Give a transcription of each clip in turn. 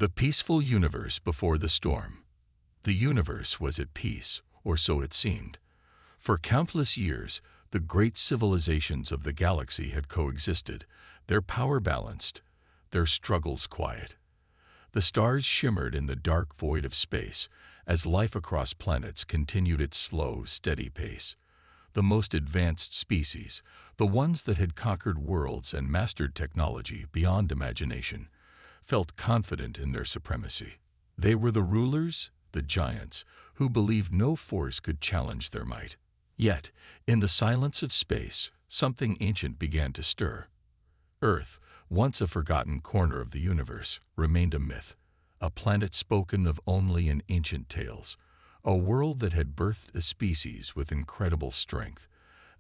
The peaceful universe before the storm. The universe was at peace, or so it seemed. For countless years, the great civilizations of the galaxy had coexisted, their power balanced, their struggles quiet. The stars shimmered in the dark void of space as life across planets continued its slow, steady pace. The most advanced species, the ones that had conquered worlds and mastered technology beyond imagination, felt confident in their supremacy. They were the rulers, the giants, who believed no force could challenge their might. Yet, in the silence of space, something ancient began to stir. Earth, once a forgotten corner of the universe, remained a myth, a planet spoken of only in ancient tales, a world that had birthed a species with incredible strength,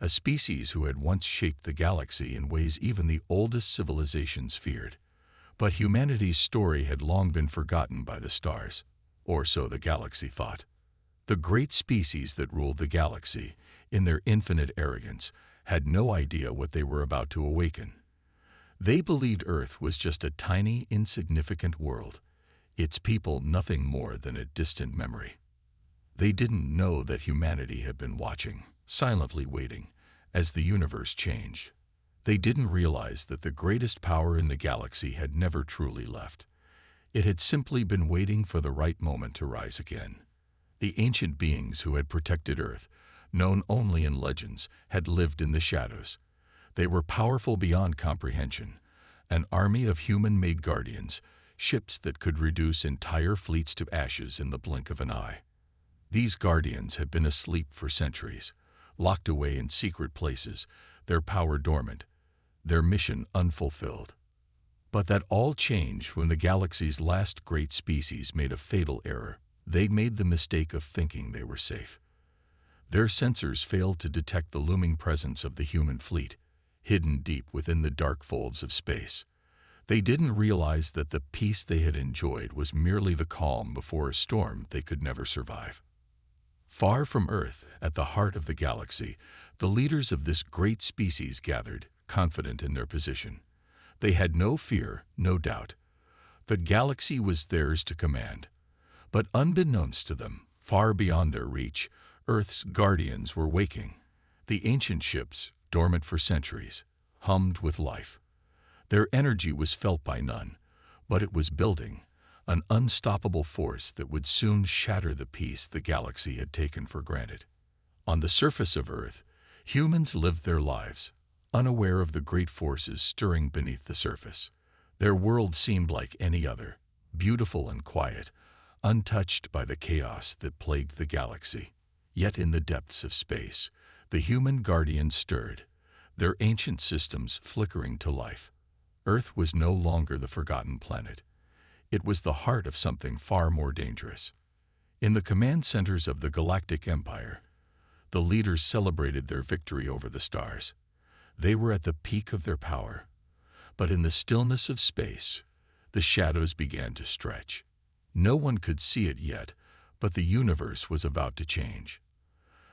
a species who had once shaped the galaxy in ways even the oldest civilizations feared. But humanity's story had long been forgotten by the stars, or so the galaxy thought. The great species that ruled the galaxy, in their infinite arrogance, had no idea what they were about to awaken. They believed Earth was just a tiny, insignificant world, its people nothing more than a distant memory. They didn't know that humanity had been watching, silently waiting, as the universe changed. They didn't realize that the greatest power in the galaxy had never truly left. It had simply been waiting for the right moment to rise again. The ancient beings who had protected Earth, known only in legends, had lived in the shadows. They were powerful beyond comprehension, an army of human-made guardians, ships that could reduce entire fleets to ashes in the blink of an eye. These guardians had been asleep for centuries, locked away in secret places, their power dormant, their mission unfulfilled. But that all changed when the galaxy's last great species made a fatal error. They made the mistake of thinking they were safe. Their sensors failed to detect the looming presence of the human fleet, hidden deep within the dark folds of space. They didn't realize that the peace they had enjoyed was merely the calm before a storm they could never survive. Far from Earth, at the heart of the galaxy, the leaders of this great species gathered, confident in their position. They had no fear, no doubt. The galaxy was theirs to command. But unbeknownst to them, far beyond their reach, Earth's guardians were waking. The ancient ships, dormant for centuries, hummed with life. Their energy was felt by none, but it was building, an unstoppable force that would soon shatter the peace the galaxy had taken for granted. On the surface of Earth, humans lived their lives, unaware of the great forces stirring beneath the surface. Their world seemed like any other, beautiful and quiet, untouched by the chaos that plagued the galaxy. Yet in the depths of space, the human guardians stirred, their ancient systems flickering to life. Earth was no longer the forgotten planet. It was the heart of something far more dangerous. In the command centers of the Galactic Empire, the leaders celebrated their victory over the stars. They were at the peak of their power. But in the stillness of space, the shadows began to stretch. No one could see it yet, but the universe was about to change.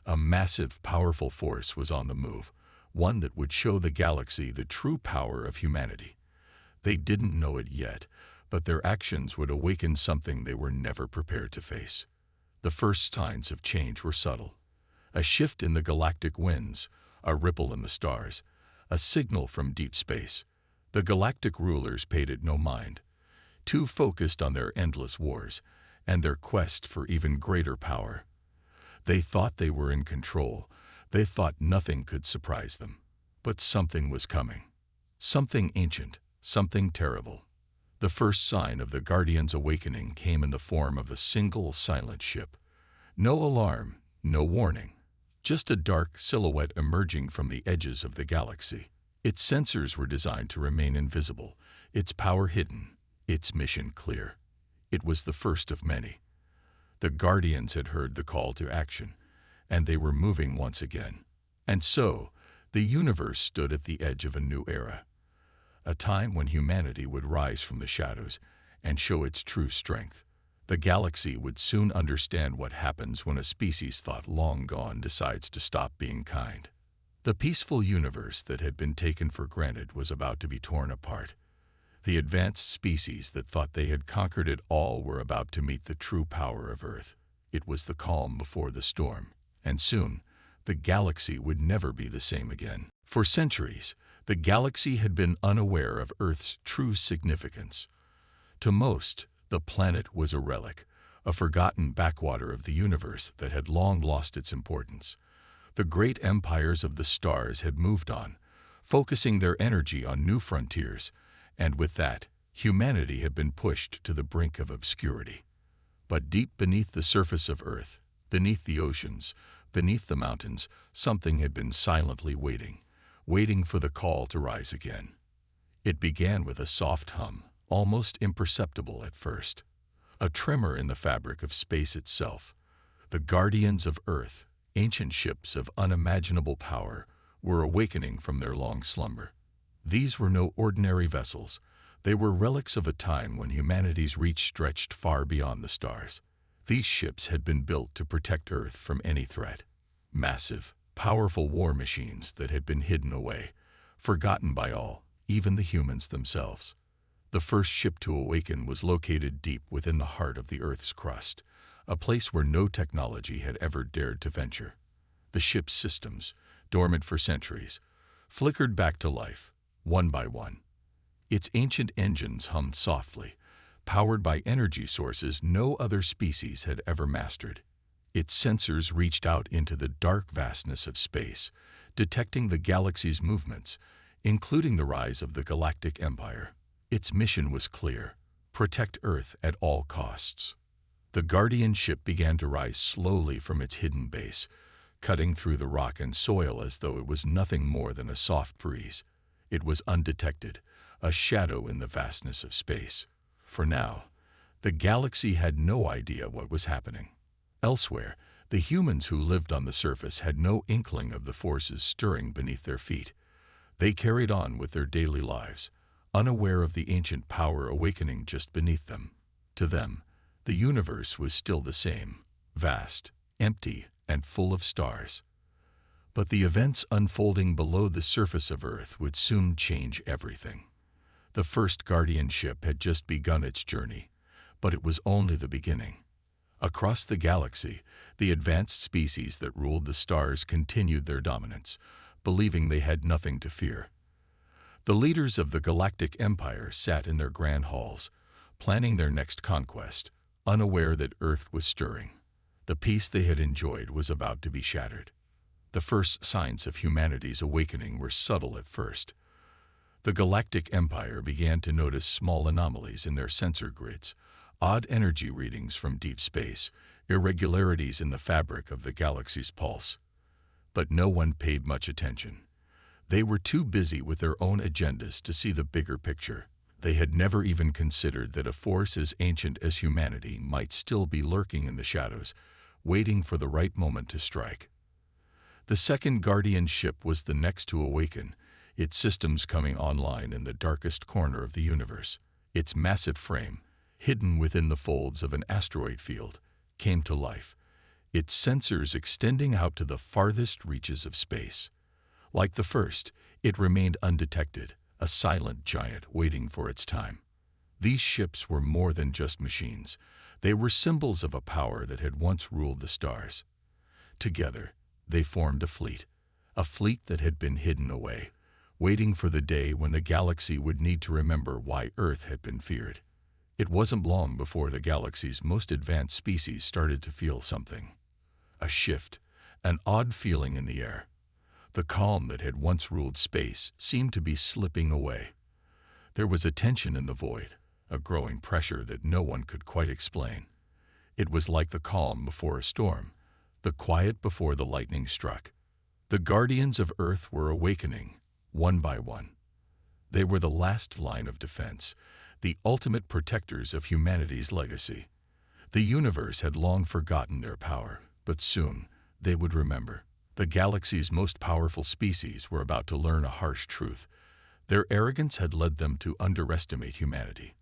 A massive, powerful force was on the move, one that would show the galaxy the true power of humanity. They didn't know it yet, but their actions would awaken something they were never prepared to face. The first signs of change were subtle. A shift in the galactic winds, a ripple in the stars, a signal from deep space. The galactic rulers paid it no mind, too focused on their endless wars and their quest for even greater power. They thought they were in control. They thought nothing could surprise them. But something was coming. Something ancient, something terrible. The first sign of the Guardians' awakening came in the form of a single silent ship. No alarm, no warning. Just a dark silhouette emerging from the edges of the galaxy. Its sensors were designed to remain invisible, its power hidden, its mission clear. It was the first of many. The Guardians had heard the call to action, and they were moving once again. And so, the universe stood at the edge of a new era, a time when humanity would rise from the shadows and show its true strength. The galaxy would soon understand what happens when a species thought long gone decides to stop being kind. The peaceful universe that had been taken for granted was about to be torn apart. The advanced species that thought they had conquered it all were about to meet the true power of Earth. It was the calm before the storm, and soon, the galaxy would never be the same again. For centuries, the galaxy had been unaware of Earth's true significance. To most, the planet was a relic, a forgotten backwater of the universe that had long lost its importance. The great empires of the stars had moved on, focusing their energy on new frontiers, and with that, humanity had been pushed to the brink of obscurity. But deep beneath the surface of Earth, beneath the oceans, beneath the mountains, something had been silently waiting for the call to rise again. It began with a soft hum, almost imperceptible at first. A tremor in the fabric of space itself. The guardians of Earth, ancient ships of unimaginable power, were awakening from their long slumber. These were no ordinary vessels. They were relics of a time when humanity's reach stretched far beyond the stars. These ships had been built to protect Earth from any threat. Massive, powerful war machines that had been hidden away, forgotten by all, even the humans themselves. The first ship to awaken was located deep within the heart of the Earth's crust, a place where no technology had ever dared to venture. The ship's systems, dormant for centuries, flickered back to life, one by one. Its ancient engines hummed softly, powered by energy sources no other species had ever mastered. Its sensors reached out into the dark vastness of space, detecting the galaxy's movements, including the rise of the Galactic Empire. Its mission was clear: protect Earth at all costs. The Guardian ship began to rise slowly from its hidden base, cutting through the rock and soil as though it was nothing more than a soft breeze. It was undetected, a shadow in the vastness of space. For now, the galaxy had no idea what was happening. Elsewhere, the humans who lived on the surface had no inkling of the forces stirring beneath their feet. They carried on with their daily lives, unaware of the ancient power awakening just beneath them. To them, the universe was still the same, vast, empty, and full of stars. But the events unfolding below the surface of Earth would soon change everything. The first Guardian ship had just begun its journey, but it was only the beginning. Across the galaxy, the advanced species that ruled the stars continued their dominance, believing they had nothing to fear. The leaders of the Galactic Empire sat in their grand halls, planning their next conquest, unaware that Earth was stirring. The peace they had enjoyed was about to be shattered. The first signs of humanity's awakening were subtle at first. The Galactic Empire began to notice small anomalies in their sensor grids, odd energy readings from deep space, irregularities in the fabric of the galaxy's pulse. But no one paid much attention. They were too busy with their own agendas to see the bigger picture. They had never even considered that a force as ancient as humanity might still be lurking in the shadows, waiting for the right moment to strike. The second Guardian ship was the next to awaken, its systems coming online in the darkest corner of the universe. Its massive frame, hidden within the folds of an asteroid field, came to life, its sensors extending out to the farthest reaches of space. Like the first, it remained undetected, a silent giant waiting for its time. These ships were more than just machines. They were symbols of a power that had once ruled the stars. Together, they formed a fleet that had been hidden away, waiting for the day when the galaxy would need to remember why Earth had been feared. It wasn't long before the galaxy's most advanced species started to feel something. A shift, an odd feeling in the air. The calm that had once ruled space seemed to be slipping away. There was a tension in the void, a growing pressure that no one could quite explain. It was like the calm before a storm, the quiet before the lightning struck. The guardians of Earth were awakening, one by one. They were the last line of defense, the ultimate protectors of humanity's legacy. The universe had long forgotten their power, but soon they would remember. The galaxy's most powerful species were about to learn a harsh truth. Their arrogance had led them to underestimate humanity,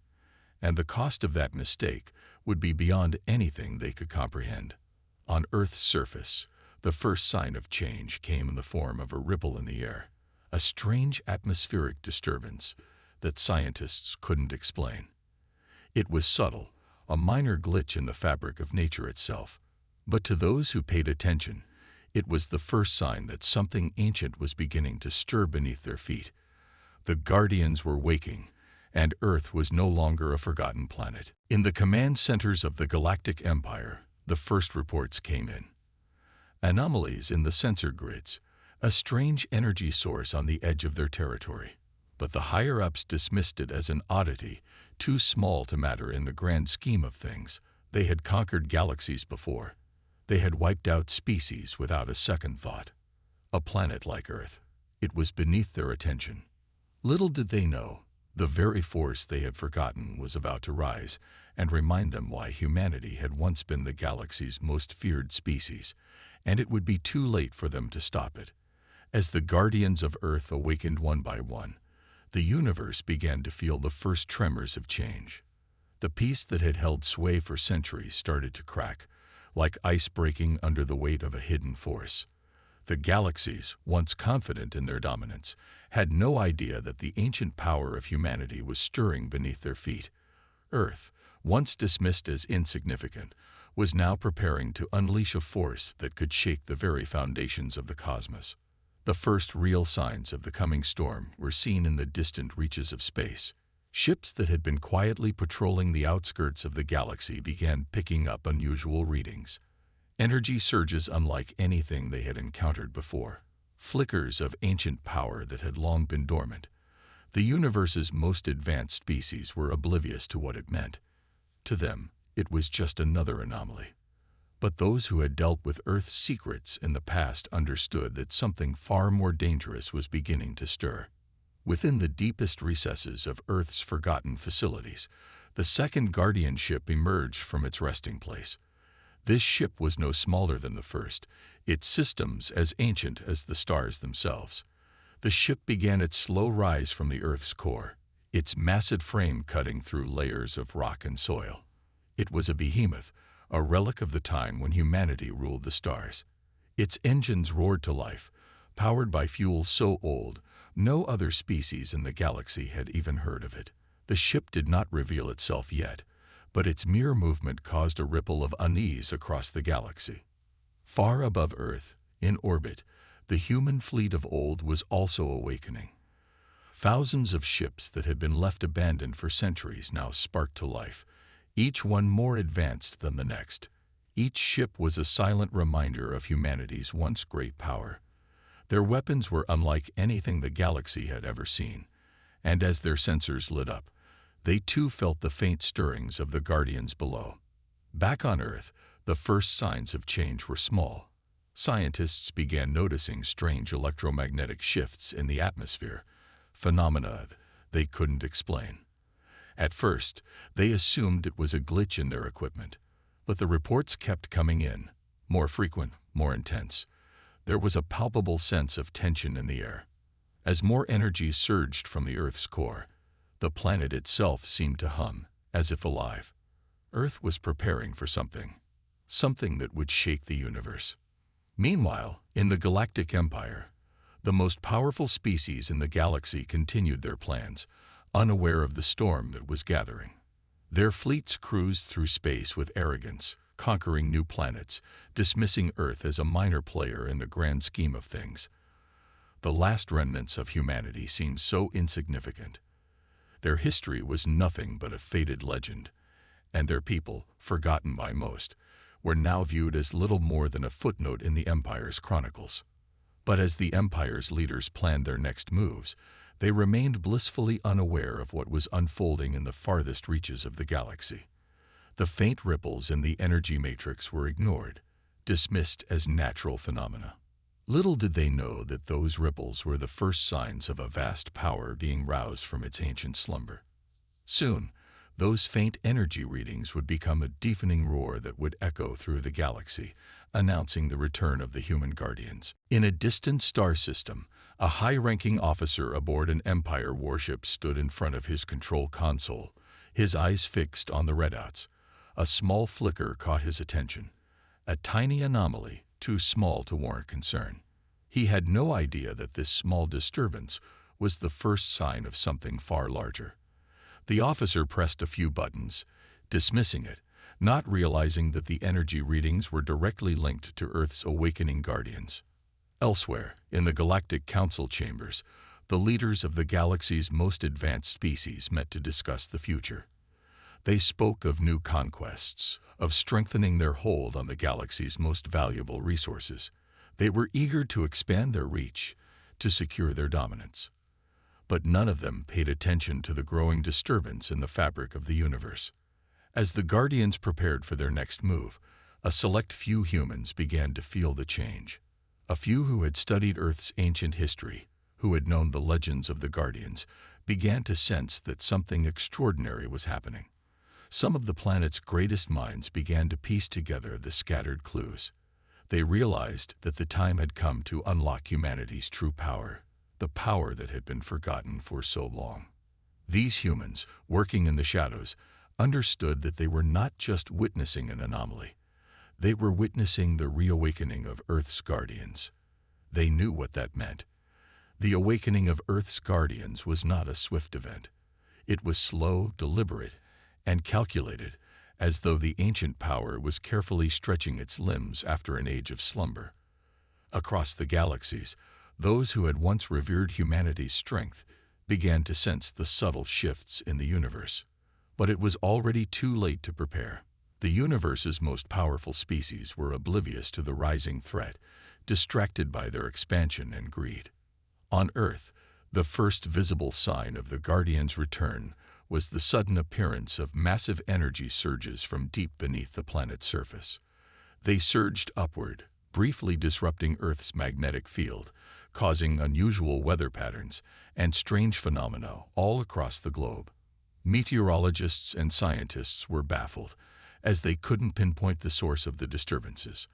and the cost of that mistake would be beyond anything they could comprehend. On Earth's surface, the first sign of change came in the form of a ripple in the air, a strange atmospheric disturbance. that scientists couldn't explain. It was subtle, a minor glitch in the fabric of nature itself. But to those who paid attention, it was the first sign that something ancient was beginning to stir beneath their feet. The Guardians were waking, and Earth was no longer a forgotten planet. In the command centers of the Galactic Empire, the first reports came in. Anomalies in the sensor grids, a strange energy source on the edge of their territory. But the higher-ups dismissed it as an oddity, too small to matter in the grand scheme of things. They had conquered galaxies before. They had wiped out species without a second thought. A planet like Earth. It was beneath their attention. Little did they know, the very force they had forgotten was about to rise and remind them why humanity had once been the galaxy's most feared species, and it would be too late for them to stop it. As the Guardians of Earth awakened one by one, the universe began to feel the first tremors of change. The peace that had held sway for centuries started to crack, like ice breaking under the weight of a hidden force. The galaxies, once confident in their dominance, had no idea that the ancient power of humanity was stirring beneath their feet. Earth, once dismissed as insignificant, was now preparing to unleash a force that could shake the very foundations of the cosmos. The first real signs of the coming storm were seen in the distant reaches of space. Ships that had been quietly patrolling the outskirts of the galaxy began picking up unusual readings. Energy surges unlike anything they had encountered before. Flickers of ancient power that had long been dormant. The universe's most advanced species were oblivious to what it meant. To them, it was just another anomaly. But those who had dealt with Earth's secrets in the past understood that something far more dangerous was beginning to stir. Within the deepest recesses of Earth's forgotten facilities, the second Guardian ship emerged from its resting place. This ship was no smaller than the first, its systems as ancient as the stars themselves. The ship began its slow rise from the Earth's core, its massive frame cutting through layers of rock and soil. It was a behemoth, a relic of the time when humanity ruled the stars. Its engines roared to life, powered by fuel so old, no other species in the galaxy had even heard of it. The ship did not reveal itself yet, but its mere movement caused a ripple of unease across the galaxy. Far above Earth, in orbit, the human fleet of old was also awakening. Thousands of ships that had been left abandoned for centuries now sparked to life, each one more advanced than the next. Each ship was a silent reminder of humanity's once great power. Their weapons were unlike anything the galaxy had ever seen, and as their sensors lit up, they too felt the faint stirrings of the Guardians below. Back on Earth, the first signs of change were small. Scientists began noticing strange electromagnetic shifts in the atmosphere, phenomena they couldn't explain. At first, they assumed it was a glitch in their equipment, but the reports kept coming in, more frequent, more intense. There was a palpable sense of tension in the air. As more energy surged from the Earth's core, the planet itself seemed to hum, as if alive. Earth was preparing for something that would shake the universe. Meanwhile, in the Galactic Empire, the most powerful species in the galaxy continued their plans, unaware of the storm that was gathering. Their fleets cruised through space with arrogance, conquering new planets, dismissing Earth as a minor player in the grand scheme of things. The last remnants of humanity seemed so insignificant. Their history was nothing but a faded legend, and their people, forgotten by most, were now viewed as little more than a footnote in the Empire's chronicles. But as the Empire's leaders planned their next moves, they remained blissfully unaware of what was unfolding in the farthest reaches of the galaxy. The faint ripples in the energy matrix were ignored, dismissed as natural phenomena. Little did they know that those ripples were the first signs of a vast power being roused from its ancient slumber. Soon, those faint energy readings would become a deafening roar that would echo through the galaxy, announcing the return of the human guardians. In a distant star system, a high-ranking officer aboard an Empire warship stood in front of his control console, his eyes fixed on the readouts. A small flicker caught his attention, a tiny anomaly, too small to warrant concern. He had no idea that this small disturbance was the first sign of something far larger. The officer pressed a few buttons, dismissing it, not realizing that the energy readings were directly linked to Earth's awakening guardians. Elsewhere, in the Galactic Council chambers, the leaders of the galaxy's most advanced species met to discuss the future. They spoke of new conquests, of strengthening their hold on the galaxy's most valuable resources. They were eager to expand their reach, to secure their dominance. But none of them paid attention to the growing disturbance in the fabric of the universe. As the Guardians prepared for their next move, a select few humans began to feel the change. A few who had studied Earth's ancient history, who had known the legends of the Guardians, began to sense that something extraordinary was happening. Some of the planet's greatest minds began to piece together the scattered clues. They realized that the time had come to unlock humanity's true power, the power that had been forgotten for so long. These humans, working in the shadows, understood that they were not just witnessing an anomaly. They were witnessing the reawakening of Earth's guardians. They knew what that meant. The awakening of Earth's guardians was not a swift event. It was slow, deliberate, and calculated, as though the ancient power was carefully stretching its limbs after an age of slumber. Across the galaxies, those who had once revered humanity's strength began to sense the subtle shifts in the universe. But it was already too late to prepare. The universe's most powerful species were oblivious to the rising threat, distracted by their expansion and greed. On Earth, the first visible sign of the Guardians' return was the sudden appearance of massive energy surges from deep beneath the planet's surface. They surged upward, briefly disrupting Earth's magnetic field, causing unusual weather patterns and strange phenomena all across the globe. Meteorologists and scientists were baffled, as they couldn't pinpoint the source of the disturbances.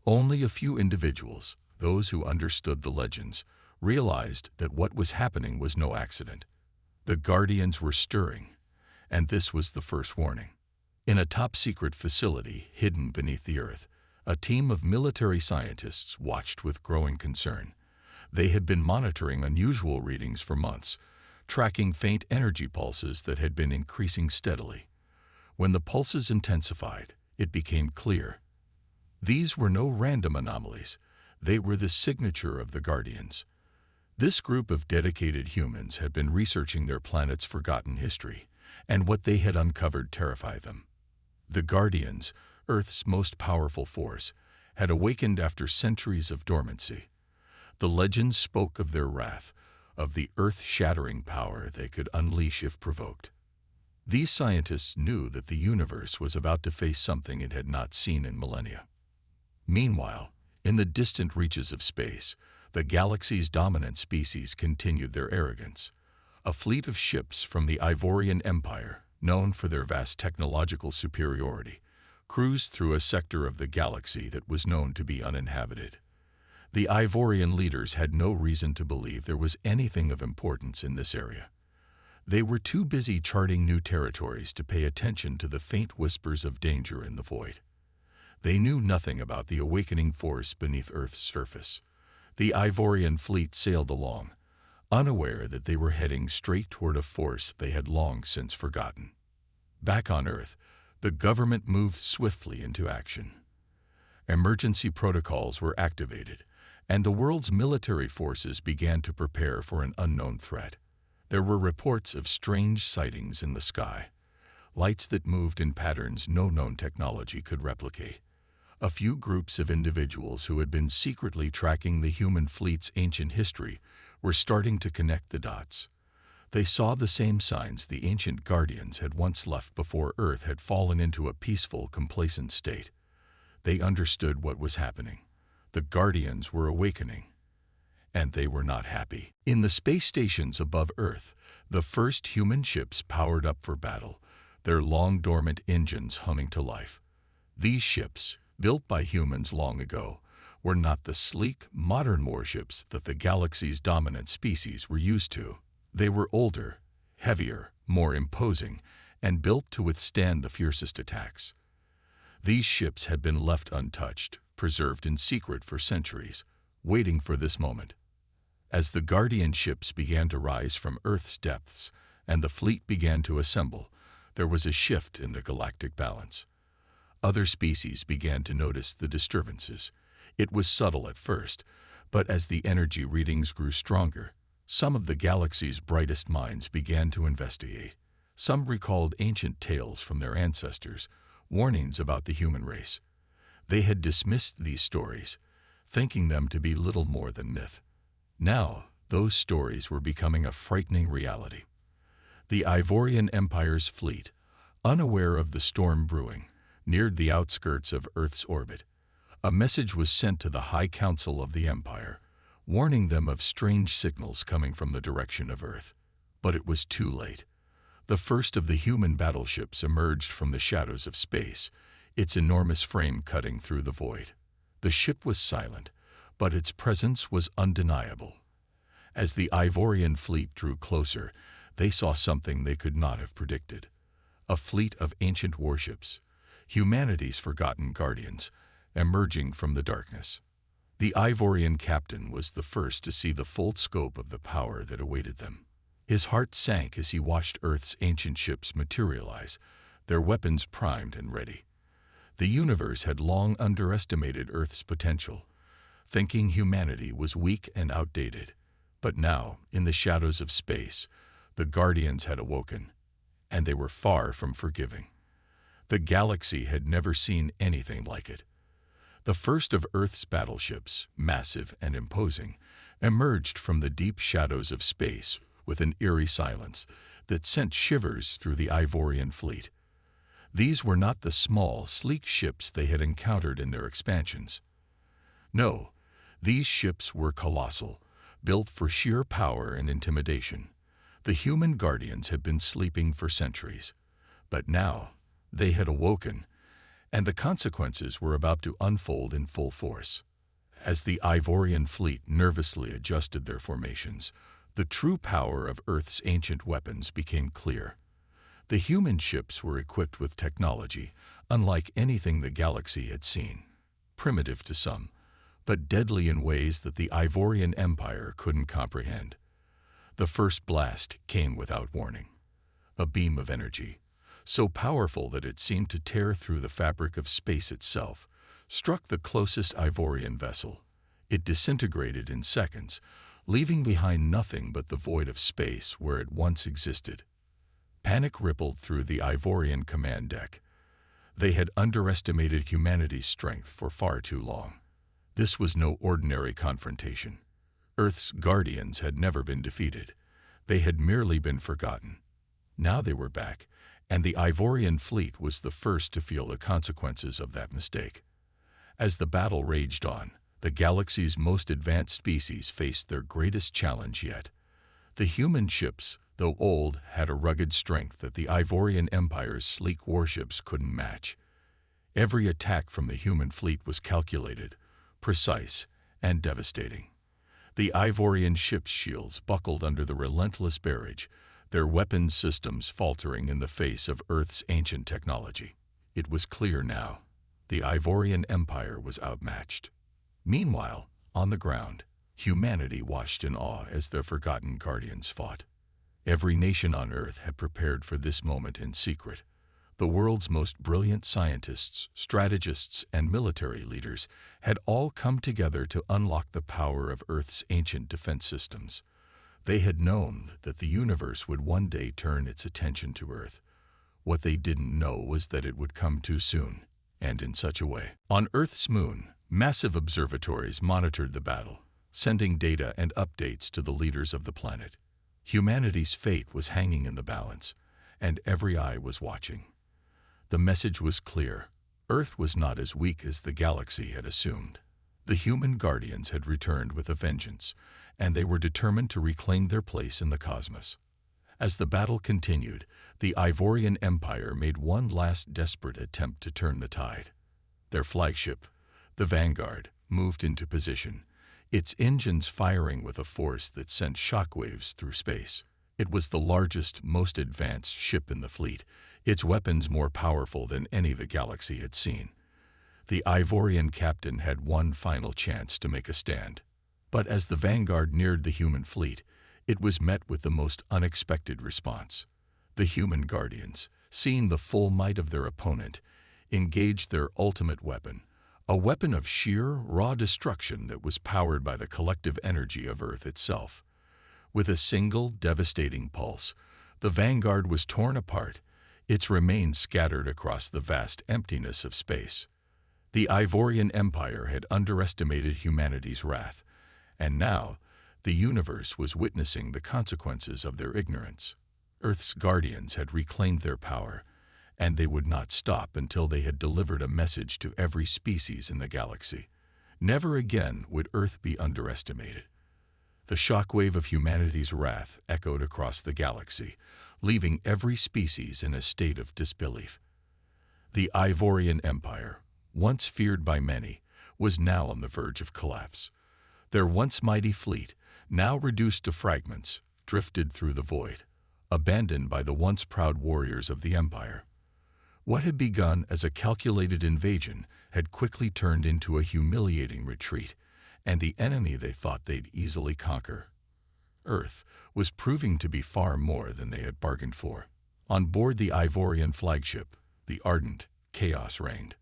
Only a few individuals, those who understood the legends, realized that what was happening was no accident. The Guardians were stirring, and this was the first warning. In a top-secret facility hidden beneath the Earth, a team of military scientists watched with growing concern. They had been monitoring unusual readings for months, tracking faint energy pulses that had been increasing steadily. When the pulses intensified, it became clear. These were no random anomalies. They were the signature of the Guardians. This group of dedicated humans had been researching their planet's forgotten history, and what they had uncovered terrified them. The Guardians, Earth's most powerful force, had awakened after centuries of dormancy. The legends spoke of their wrath, of the earth-shattering power they could unleash if provoked. These scientists knew that the universe was about to face something it had not seen in millennia. Meanwhile, in the distant reaches of space, the galaxy's dominant species continued their arrogance. A fleet of ships from the Ivorian Empire, known for their vast technological superiority, cruised through a sector of the galaxy that was known to be uninhabited. The Ivorian leaders had no reason to believe there was anything of importance in this area. They were too busy charting new territories to pay attention to the faint whispers of danger in the void. They knew nothing about the awakening force beneath Earth's surface. The Ivorian fleet sailed along, unaware that they were heading straight toward a force they had long since forgotten. Back on Earth, the government moved swiftly into action. Emergency protocols were activated, and the world's military forces began to prepare for an unknown threat. There were reports of strange sightings in the sky, lights that moved in patterns no known technology could replicate. A few groups of individuals who had been secretly tracking the human fleet's ancient history were starting to connect the dots. They saw the same signs the ancient Guardians had once left before Earth had fallen into a peaceful, complacent state. They understood what was happening. The Guardians were awakening, and they were not happy. In the space stations above Earth, the first human ships powered up for battle, their long-dormant engines humming to life. These ships, built by humans long ago, were not the sleek, modern warships that the galaxy's dominant species were used to. They were older, heavier, more imposing, and built to withstand the fiercest attacks. These ships had been left untouched, preserved in secret for centuries, waiting for this moment. As the Guardian ships began to rise from Earth's depths and the fleet began to assemble, there was a shift in the galactic balance. Other species began to notice the disturbances. It was subtle at first, but as the energy readings grew stronger, some of the galaxy's brightest minds began to investigate. Some recalled ancient tales from their ancestors, warnings about the human race. They had dismissed these stories, thinking them to be little more than myth. Now, those stories were becoming a frightening reality. The Ivorian Empire's fleet, unaware of the storm brewing, neared the outskirts of Earth's orbit. A message was sent to the High Council of the Empire, warning them of strange signals coming from the direction of Earth. But it was too late. The first of the human battleships emerged from the shadows of space, its enormous frame cutting through the void. The ship was silent, but its presence was undeniable. As the Ivorian fleet drew closer, they saw something they could not have predicted. A fleet of ancient warships, humanity's forgotten guardians, emerging from the darkness. The Ivorian captain was the first to see the full scope of the power that awaited them. His heart sank as he watched Earth's ancient ships materialize, their weapons primed and ready. The universe had long underestimated Earth's potential, thinking humanity was weak and outdated. But now, in the shadows of space, the Guardians had awoken, and they were far from forgiving. The galaxy had never seen anything like it. The first of Earth's battleships, massive and imposing, emerged from the deep shadows of space with an eerie silence that sent shivers through the Ivorian fleet. These were not the small, sleek ships they had encountered in their expansions. No, these ships were colossal, built for sheer power and intimidation. The human guardians had been sleeping for centuries, but now they had awoken, and the consequences were about to unfold in full force. As the Ivorian fleet nervously adjusted their formations, the true power of Earth's ancient weapons became clear. The human ships were equipped with technology unlike anything the galaxy had seen, primitive to some, but deadly in ways that the Ivorian Empire couldn't comprehend. The first blast came without warning. A beam of energy, so powerful that it seemed to tear through the fabric of space itself, struck the closest Ivorian vessel. It disintegrated in seconds, leaving behind nothing but the void of space where it once existed. Panic rippled through the Ivorian command deck. They had underestimated humanity's strength for far too long. This was no ordinary confrontation. Earth's guardians had never been defeated. They had merely been forgotten. Now they were back, and the Ivorian fleet was the first to feel the consequences of that mistake. As the battle raged on, the galaxy's most advanced species faced their greatest challenge yet. The human ships, though old, had a rugged strength that the Ivorian Empire's sleek warships couldn't match. Every attack from the human fleet was calculated, precise, and devastating. The Ivorian ships' shields buckled under the relentless barrage, their weapons systems faltering in the face of Earth's ancient technology. It was clear now. The Ivorian Empire was outmatched. Meanwhile, on the ground, humanity watched in awe as their forgotten guardians fought. Every nation on Earth had prepared for this moment in secret. The world's most brilliant scientists, strategists, and military leaders had all come together to unlock the power of Earth's ancient defense systems. They had known that the universe would one day turn its attention to Earth. What they didn't know was that it would come too soon, and in such a way. On Earth's moon, massive observatories monitored the battle, sending data and updates to the leaders of the planet. Humanity's fate was hanging in the balance, and every eye was watching. The message was clear. Earth was not as weak as the galaxy had assumed. The human guardians had returned with a vengeance, and they were determined to reclaim their place in the cosmos. As the battle continued, the Ivorian Empire made one last desperate attempt to turn the tide. Their flagship, the Vanguard, moved into position, its engines firing with a force that sent shockwaves through space. It was the largest, most advanced ship in the fleet, its weapons more powerful than any the galaxy had seen. The Ivorian captain had one final chance to make a stand. But as the vanguard neared the human fleet, it was met with the most unexpected response. The human guardians, seeing the full might of their opponent, engaged their ultimate weapon, a weapon of sheer, raw destruction that was powered by the collective energy of Earth itself. With a single, devastating pulse, the vanguard was torn apart, its remains scattered across the vast emptiness of space. The Ivorian Empire had underestimated humanity's wrath, and now the universe was witnessing the consequences of their ignorance. Earth's guardians had reclaimed their power, and they would not stop until they had delivered a message to every species in the galaxy. Never again would Earth be underestimated. The shockwave of humanity's wrath echoed across the galaxy, leaving every species in a state of disbelief. The Ivorian Empire, once feared by many, was now on the verge of collapse. Their once mighty fleet, now reduced to fragments, drifted through the void, abandoned by the once proud warriors of the Empire. What had begun as a calculated invasion had quickly turned into a humiliating retreat, and the enemy they thought they'd easily conquer, Earth, was proving to be far more than they had bargained for. On board the Ivorian flagship, the ardent chaos reigned.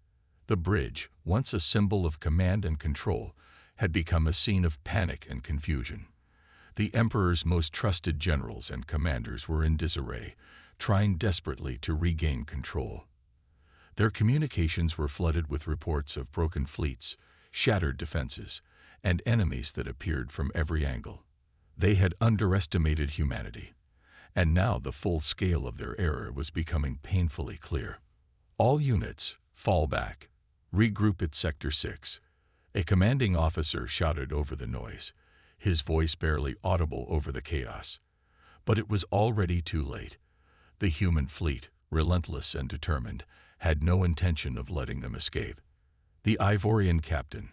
The bridge, once a symbol of command and control, had become a scene of panic and confusion. The Emperor's most trusted generals and commanders were in disarray, trying desperately to regain control. Their communications were flooded with reports of broken fleets, shattered defenses, and enemies that appeared from every angle. They had underestimated humanity, and now the full scale of their error was becoming painfully clear. All units, fall back. Regroup at Sector 6. A commanding officer shouted over the noise, his voice barely audible over the chaos. But it was already too late. The human fleet, relentless and determined, had no intention of letting them escape. The Ivorian captain,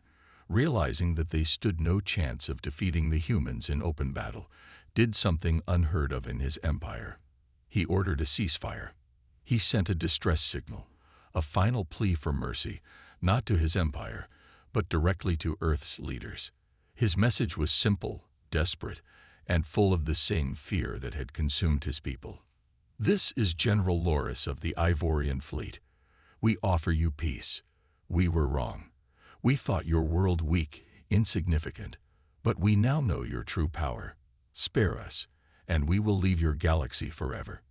realizing that they stood no chance of defeating the humans in open battle, did something unheard of in his empire. He ordered a ceasefire. He sent a distress signal, a final plea for mercy, not to his empire, but directly to Earth's leaders. His message was simple, desperate, and full of the same fear that had consumed his people. This is General Loris of the Ivorian fleet. We offer you peace. We were wrong. We thought your world weak, insignificant, but we now know your true power. Spare us, and we will leave your galaxy forever.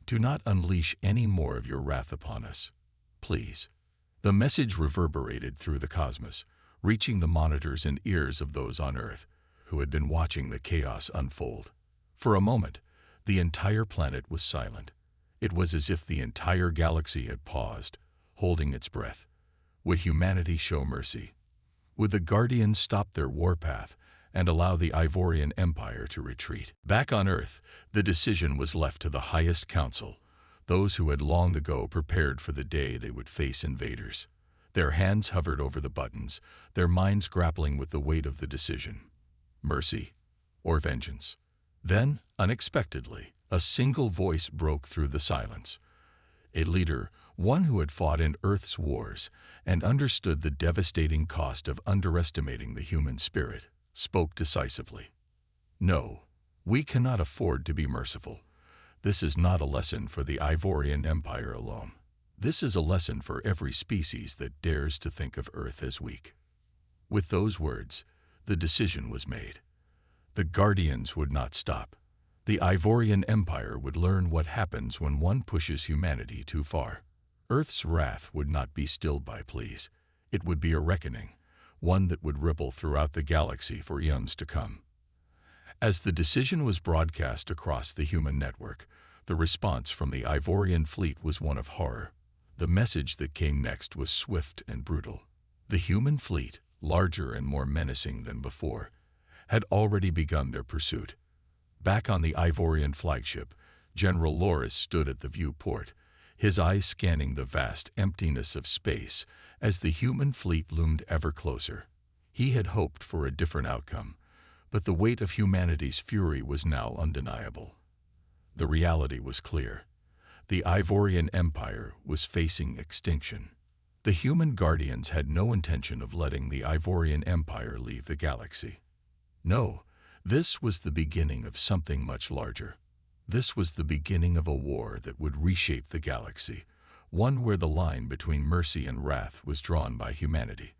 Do not unleash any more of your wrath upon us. Please. The message reverberated through the cosmos, reaching the monitors and ears of those on Earth who had been watching the chaos unfold. For a moment, the entire planet was silent. It was as if the entire galaxy had paused, holding its breath. Would humanity show mercy? Would the Guardians stop their warpath and allow the Ivorian Empire to retreat? Back on Earth, the decision was left to the highest council, those who had long ago prepared for the day they would face invaders. Their hands hovered over the buttons, their minds grappling with the weight of the decision. Mercy or vengeance? Then, unexpectedly, a single voice broke through the silence. A leader, one who had fought in Earth's wars and understood the devastating cost of underestimating the human spirit, spoke decisively. No, we cannot afford to be merciful. This is not a lesson for the Ivorian Empire alone. This is a lesson for every species that dares to think of Earth as weak. With those words, the decision was made. The Guardians would not stop. The Ivorian Empire would learn what happens when one pushes humanity too far. Earth's wrath would not be stilled by pleas. It would be a reckoning, one that would ripple throughout the galaxy for eons to come. As the decision was broadcast across the human network, the response from the Ivorian fleet was one of horror. The message that came next was swift and brutal. The human fleet, larger and more menacing than before, had already begun their pursuit. Back on the Ivorian flagship, General Loris stood at the viewport, his eyes scanning the vast emptiness of space as the human fleet loomed ever closer. He had hoped for a different outcome, but the weight of humanity's fury was now undeniable. The reality was clear. The Ivorian Empire was facing extinction. The human Guardians had no intention of letting the Ivorian Empire leave the galaxy. No, this was the beginning of something much larger. This was the beginning of a war that would reshape the galaxy, one where the line between mercy and wrath was drawn by humanity.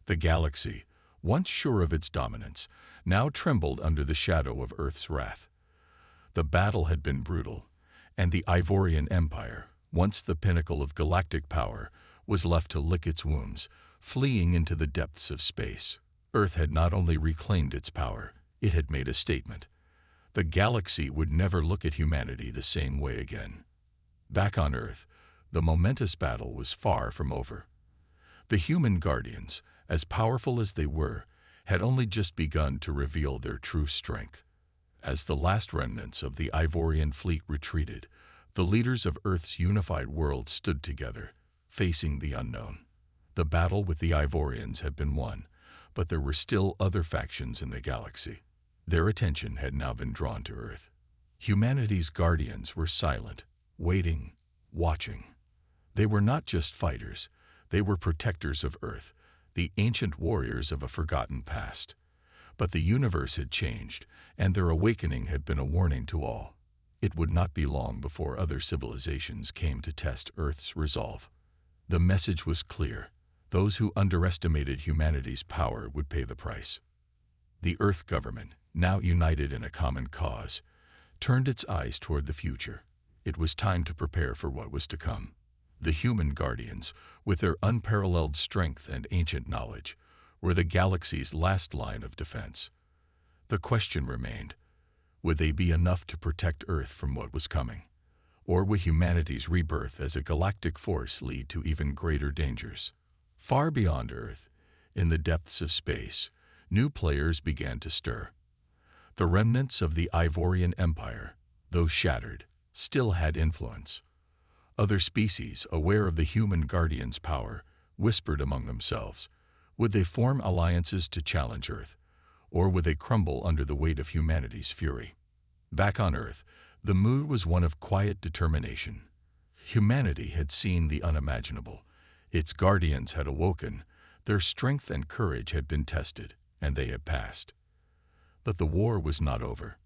The galaxy, once sure of its dominance, now trembled under the shadow of Earth's wrath. The battle had been brutal, and the Ivorian Empire, once the pinnacle of galactic power, was left to lick its wounds, fleeing into the depths of space. Earth had not only reclaimed its power, it had made a statement. The galaxy would never look at humanity the same way again. Back on Earth, the momentous battle was far from over. The human guardians, as powerful as they were, had only just begun to reveal their true strength. As the last remnants of the Ivorian fleet retreated, the leaders of Earth's unified world stood together, facing the unknown. The battle with the Ivorians had been won, but there were still other factions in the galaxy. Their attention had now been drawn to Earth. Humanity's guardians were silent, waiting, watching. They were not just fighters, they were protectors of Earth, the ancient warriors of a forgotten past. But the universe had changed, and their awakening had been a warning to all. It would not be long before other civilizations came to test Earth's resolve. The message was clear. Those who underestimated humanity's power would pay the price. The Earth government, now united in a common cause, turned its eyes toward the future. It was time to prepare for what was to come. The human guardians, with their unparalleled strength and ancient knowledge, were the galaxy's last line of defense. The question remained, would they be enough to protect Earth from what was coming? Or would humanity's rebirth as a galactic force lead to even greater dangers? Far beyond Earth, in the depths of space, new players began to stir. The remnants of the Ivorian Empire, though shattered, still had influence. Other species, aware of the human guardian's power, whispered among themselves. Would they form alliances to challenge Earth, or would they crumble under the weight of humanity's fury? Back on Earth, the mood was one of quiet determination. Humanity had seen the unimaginable. Its guardians had awoken, their strength and courage had been tested, and they had passed. But the war was not over.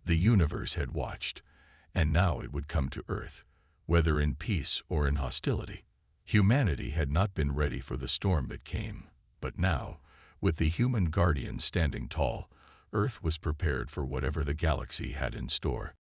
The universe had watched, and now it would come to Earth, whether in peace or in hostility. Humanity had not been ready for the storm that came, but now, with the human guardians standing tall, Earth was prepared for whatever the galaxy had in store.